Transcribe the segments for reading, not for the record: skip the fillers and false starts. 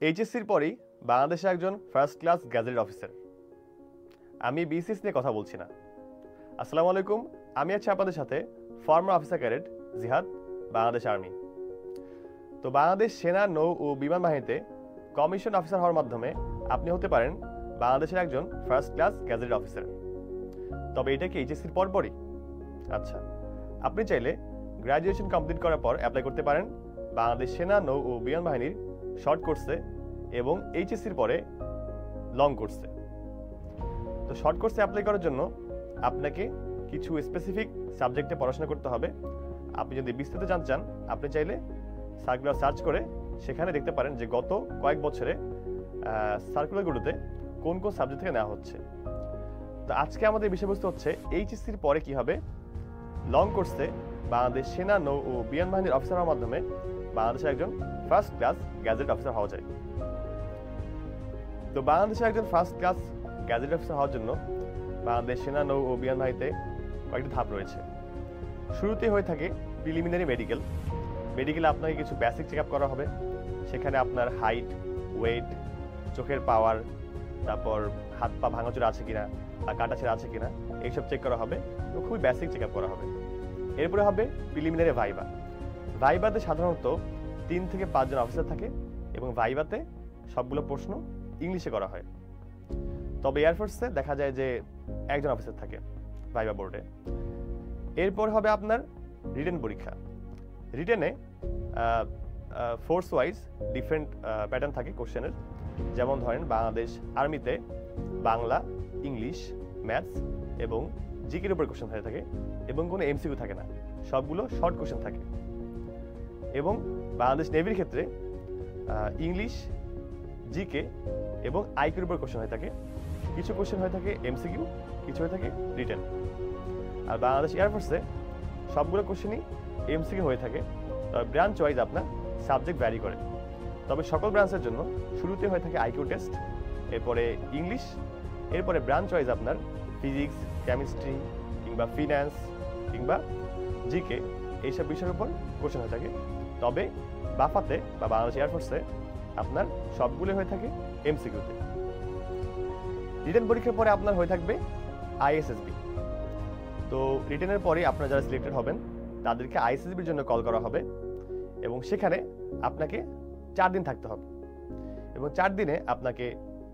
এইচএসসির পরেই বাংলাদেশে একজন ফার্স্ট ক্লাস গ্যাজেটেড অফিসার। আমি বিসিএস নিয়ে কথা বলছি না। আসসালামু আলাইকুম, আমি আছি আপনাদের সাথে ফর্মার অফিসার ক্যাডেট জিহাদ, বাংলাদেশ আর্মি। তো বাংলাদেশ সেনা, নৌ ও বিমান বাহিনীতে কমিশন অফিসার হওয়ার মাধ্যমে আপনি হতে পারেন বাংলাদেশের একজন ফার্স্ট ক্লাস গ্যাজেটেড অফিসার। তবে এটা কি এইচএসসির পরপরই? আচ্ছা, আপনি চাইলে গ্র্যাজুয়েশন কমপ্লিট করার পর অ্যাপ্লাই করতে পারেন বাংলাদেশ সেনা, নৌ ও বিমান বাহিনীর শর্ট কোর্সে এবং এইচএসসির পরে লং কোর্সে। তো শর্ট কোর্সে অ্যাপ্লাই করার জন্য আপনাকে কিছু স্পেসিফিক সাবজেক্টে পড়াশোনা করতে হবে। আপনি যদি বিস্তারিত জানতে চান, আপনি চাইলে সার্কুলার সার্চ করে সেখানে দেখতে পারেন যে গত কয়েক বছরে সার্কুলারগুলোতে কোন কোন সাবজেক্ট থেকে নেওয়া হচ্ছে। তো আজকে আমাদের বিষয়বস্তু হচ্ছে এইচএসসির পরে কি হবে। লং কোর্সে বাংলাদেশ সেনা, নৌ ও বিমান বাহিনীর অফিসার হওয়ার মাধ্যমে বাংলাদেশের একজন ফার্স্ট ক্লাস গ্যাজেট অফিসার হওয়া যায়। তো বাংলাদেশের একজন ফার্স্ট ক্লাস গ্যাজেট অফিসার হওয়ার জন্য বাংলাদেশ সেনা, নৌ ও বিমান বাহিনীতে কয়েকটি ধাপ রয়েছে। শুরুতে হয়ে থাকে প্রিলিমিনারি মেডিকেল। মেডিকেলে আপনাকে কিছু বেসিক চেক আপ করা হবে। সেখানে আপনার হাইট, ওয়েট, চোখের পাওয়ার, তারপর হাত পা ভাঙাচোরা আছে কিনা বা কাটাছেড়া আছে কিনা, এইসব চেক করা হবে। তো খুবই বেসিক চেক আপ করা হবে। এরপরে হবে প্রিলিমিনারি ভাইবা। ভাইবাতে সাধারণত 3 থেকে 5 জন অফিসার থাকে এবং ভাইবাতে সবগুলো প্রশ্ন ইংলিশে করা হয়। তবে এয়ারফোর্সে দেখা যায় যে একজন অফিসার থাকে ভাইবা বোর্ডে। এরপর হবে আপনার রিটেন পরীক্ষা। রিটেনে ফোর্স ওয়াইজ ডিফারেন্ট প্যাটার্ন থাকে কোশ্চেনের। যেমন ধরেন বাংলাদেশ আর্মিতে বাংলা, ইংলিশ, ম্যাথস এবং জিকের উপর কোশ্চেন হয়ে থাকে এবং কোনো এমসিকিউ থাকে না, সবগুলো শর্ট কোশ্চেন থাকে। এবং বাংলাদেশ নেভির ক্ষেত্রে ইংলিশ, জিকে এবং আইকিউর উপর কোশ্চেন হয়ে থাকে। কিছু কোশ্চেন হয়ে থাকে এমসিকিউ, কিছু হয়ে থাকে রিটেন। আর বাংলাদেশ এয়ারফোর্সে সবগুলো কোশ্চেনই এমসিকিউ হয়ে থাকে। তবে ব্রাঞ্চ ওয়াইজ আপনার সাবজেক্ট ভ্যারি করে। তবে সকল ব্রাঞ্চের জন্য শুরুতে হয়ে থাকে আইকিউ টেস্ট, এরপরে ইংলিশ, এরপরে ব্রাঞ্চ ওয়াইজ আপনার ফিজিক্স, কেমিস্ট্রি কিংবা ফিন্যান্স কিংবা জিকে এইসব বিষয়ের উপর কোশ্চেন হয়ে থাকে। তবে বাফাতে বা বাংলাদেশ এয়ারফোর্সে আপনার সবগুলো হয়ে থাকে এমসিকিউতে। রিটেন পরীক্ষার পরে আপনার হয়ে থাকবে আইএসএসবি। তো রিটেনের পরে আপনারা যারা সিলেক্টেড হবেন তাদেরকে আইএসএসবির জন্য কল করা হবে এবং সেখানে আপনাকে 4 দিন থাকতে হবে এবং 4 দিনে আপনাকে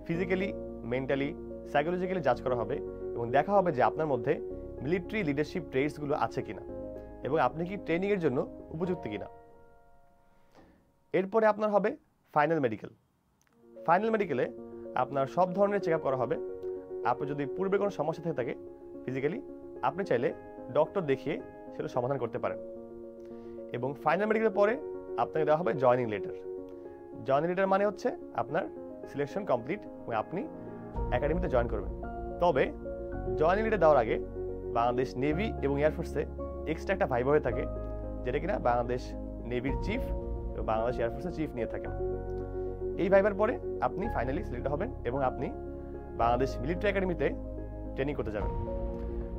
ফিজিক্যালি, মেন্টালি, সাইকোলজিক্যালি জাজ করা হবে এবং দেখা হবে যে আপনার মধ্যে মিলিটারি লিডারশিপ ট্রেটসগুলো আছে কিনা এবং আপনি কি ট্রেনিংয়ের জন্য উপযুক্ত কিনা। এরপরে আপনার হবে ফাইনাল মেডিকেল। ফাইনাল মেডিকেলে আপনার সব ধরনের চেক আপ করা হবে। আপনার যদি পূর্বে কোনো সমস্যা থেকে থাকে ফিজিক্যালি, আপনি চাইলে ডক্টর দেখিয়ে সেটা সমাধান করতে পারেন। এবং ফাইনাল মেডিকেলের পরে আপনাকে দেওয়া হবে জয়নিং লেটার। জয়নিং লেটার মানে হচ্ছে আপনার সিলেকশন কমপ্লিট এবং আপনি একাডেমিতে জয়েন করবেন। তবে জয়নিং লেটার দেওয়ার আগে বাংলাদেশ নেভি এবং এয়ারফোর্সে এক্সট্রা একটা ভাইবা হয়ে থাকে, যেটা কিনা বাংলাদেশ নেভির চিফ এবং বাংলাদেশ এয়ারফোর্সের চিফ নিয়ে থাকেন। এই ভাইবার পরে আপনি ফাইনালি সিলেক্ট হবেন এবং আপনি বাংলাদেশ মিলিটারি একাডেমিতে ট্রেনিং করতে যাবেন।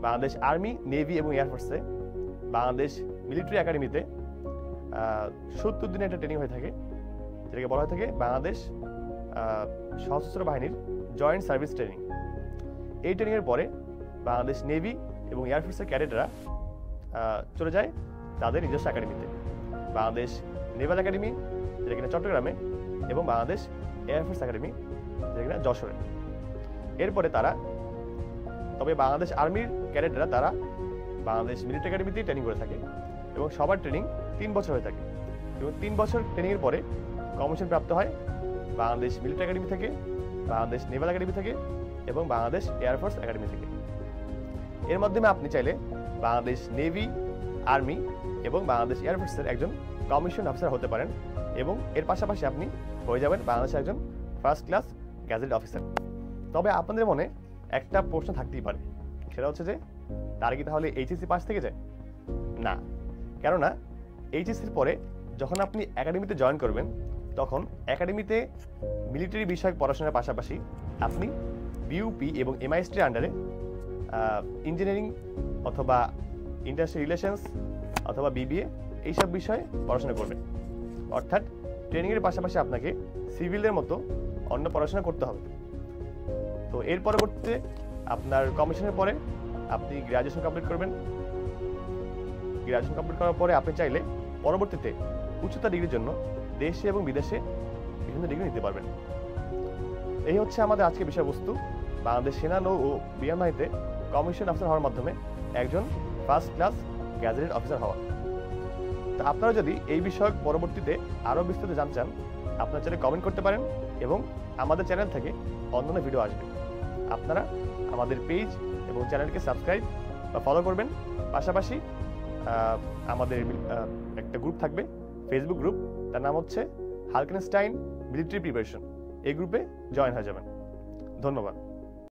বাংলাদেশ আর্মি, নেভি এবং এয়ারফোর্সে বাংলাদেশ মিলিটারি একাডেমিতে 70 দিনের একটা ট্রেনিং হয়ে থাকে, যেটাকে বলা হয়ে থাকে বাংলাদেশ সশস্ত্র বাহিনীর জয়েন্ট সার্ভিস ট্রেনিং। এই ট্রেনিংয়ের পরে বাংলাদেশ নেভি এবং এয়ারফোর্সের ক্যাডেটরা চলে যায় তাদের নিজস্ব একাডেমিতে, বাংলাদেশ নেভাল একাডেমি যেটা কিনা চট্টগ্রামে এবং বাংলাদেশ এয়ারফোর্স একাডেমি যেটা কিনা যশোরে। এরপরে তারা তবে বাংলাদেশ আর্মির ক্যাডেটরা তারা বাংলাদেশ মিলিটারি একাডেমিতেই ট্রেনিং করে থাকে এবং সবার ট্রেনিং 3 বছর হয়ে থাকে এবং 3 বছর ট্রেনিংয়ের পরে কমিশন প্রাপ্ত হয় বাংলাদেশ মিলিটারি একাডেমি থেকে, বাংলাদেশ নেভাল একাডেমি থেকে এবং বাংলাদেশ এয়ারফোর্স একাডেমি থেকে। এর মাধ্যমে আপনি চাইলে বাংলাদেশ নেভি, আর্মি এবং বাংলাদেশ এয়ারফোর্সের একজন কমিশন অফিসার হতে পারেন এবং এর পাশাপাশি আপনি হয়ে যাবেন বাংলাদেশের একজন ফার্স্ট ক্লাস গ্যাজেট অফিসার। তবে আপনাদের মনে একটা প্রশ্ন থাকতেই পারে, সেটা হচ্ছে যে তারা কি তাহলে এইচএসসি পাস থেকে যায়? না, কেননা এইচএসসির পরে যখন আপনি একাডেমিতে জয়েন করবেন তখন একাডেমিতে মিলিটারি বিষয়ক পড়াশোনার পাশাপাশি আপনি বিইউপি এবং এমআইএসটির আন্ডারে ইঞ্জিনিয়ারিং অথবা ইন্টারন্যাশনাল রিলেশনস অথবা বিবিএ এইসব বিষয়ে পড়াশোনা করবেন। অর্থাৎ ট্রেনিংয়ের পাশাপাশি আপনাকে সিভিলের মতো অন্য পড়াশোনা করতে হবে। তো এর পরবর্তীতে আপনার কমিশনের পরে আপনি গ্র্যাজুয়েশন কমপ্লিট করবেন। গ্র্যাজুয়েশন কমপ্লিট করার পরে আপনি চাইলে পরবর্তীতে উচ্চতর ডিগ্রির জন্য দেশে এবং বিদেশে বিভিন্ন ডিগ্রি নিতে পারবেন। এই হচ্ছে আমাদের আজকের বিষয়বস্তু, বাংলাদেশ সেনা নৌ ও বিমান বাহিনীতে কমিশন অফিসার হওয়ার মাধ্যমে একজন ফার্স্ট ক্লাস গ্যাজেটেড অফিসার হওয়া। তো আপনারা যদি এই বিষয়ক পরবর্তীতে আরও বিস্তারিত জানতে চান, আপনারা চাইলে কমেন্ট করতে পারেন এবং আমাদের চ্যানেল থেকে অন্যান্য ভিডিও আসবে। আপনারা আমাদের পেজ এবং চ্যানেলকে সাবস্ক্রাইব বা ফলো করবেন। পাশাপাশি আমাদের একটা গ্রুপ থাকবে, ফেসবুক গ্রুপ, তার নাম হচ্ছে হালকেনস্টাইন মিলিটারি প্রিপারেশন। এই গ্রুপে জয়েন হয়ে যাবেন। ধন্যবাদ।